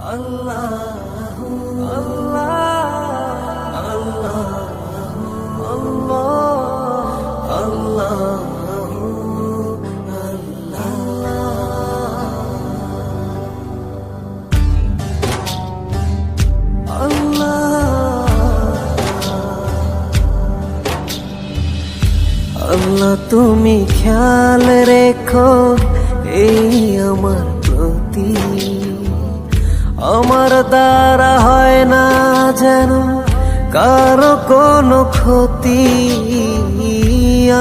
আল্লাহু আল্লাহ আল্লাহু আল্লাহ আল্লাহু আল্লাহ তুমি খেয়াল রেখো এই আমার প্রতি, আমার দ্বারা হয় না যেন কারো কোনো ক্ষতি।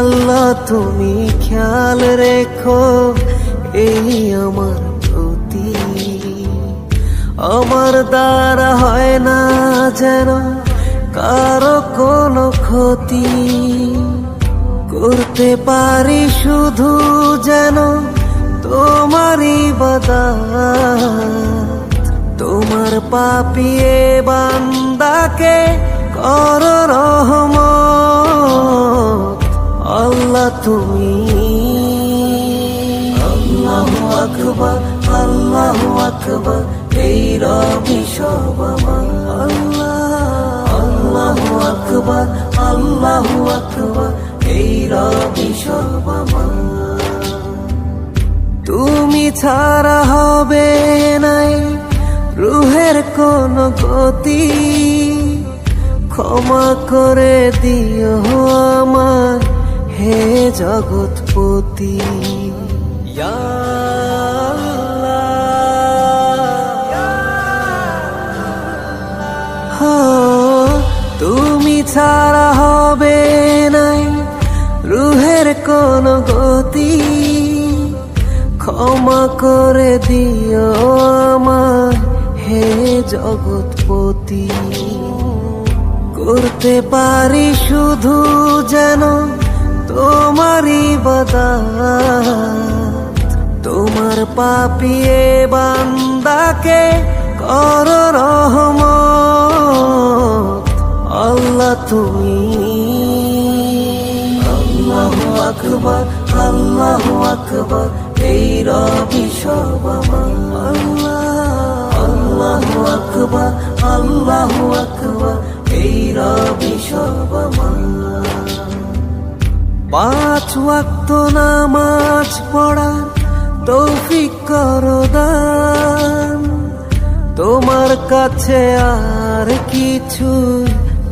আল্লাহ তুমি খেয়াল রেখো এই আমার প্রতি, আমার দ্বারা হয় না যেন কারো কোনো ক্ষতি। করতে পারি শুধু যেন তোমারই ইবাদত, তোমার পাপিয়ে বান্দাকে কর রহমত। আল্লাহ তুমি আল্লাহু আকবার আল্লাহু আকবার এই রবি সব আমার। আল্লাহু আকবার আল্লাহু আকবার এই রবি সব আমার। তুমি ছাড়া হবে নাই রুহের কোন গতি, ক্ষমা করে দিও আমার হে জগৎপতি। ইয়া আল্লাহ, তুমি ছাড়া হবে নাই রুহের কোন গতি, ক্ষমা করে দিও আমার হে জগৎপতি। করতে পারি শুধু যেন তোমারই ইবাদত, তোমার পাপিয়ে বান্দাকে কর রহমত। আল্লাহ তুমি আল্লাহু আকবার আল্লাহু আকবার এই রবি সব আমার। আল্লাহু আকবার আল্লাহু আকবার এই রবি সব আমার। 5 ওয়াক্ত নামাজ পড়ার তৌফিক করো দান, তোমার কাছে আর কিছু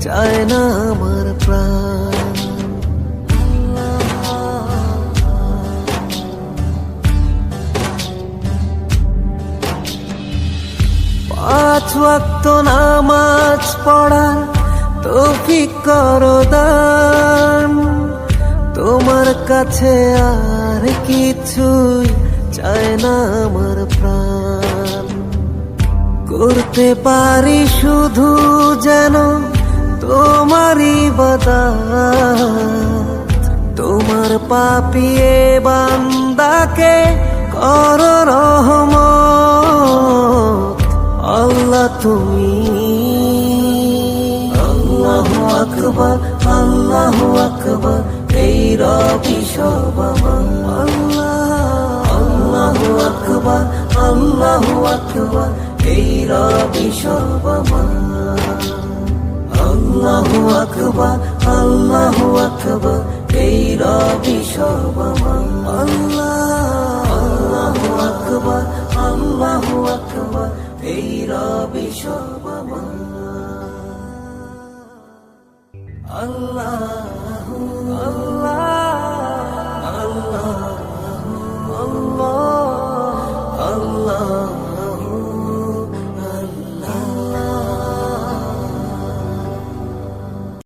চায় না আমার প্রাণ। 5 ওয়াক্ত নামাজ পড়ার তৌফিক করো দান, তোমার কাছে আর কিছুই চায় না আমার প্রাণ। করতে পারি শুধু যেন তোমারই ইবাদত, তোমার পাপিয়ে বান্দাকে কর রহমত। আল্লাহ তুমি আল্লাহু আকবার আল্লাহু আকবার এই রবি সব আমার। আল্লাহু আকবার আল্লাহু আকবার এই রবি সব আমার। আল্লাহু আকবার আল্লাহু আকবার এই রবি সব আমার। আল্লাহু আকবার আল্লাহু আকবার এই রবি সব আমার। আল্লাহ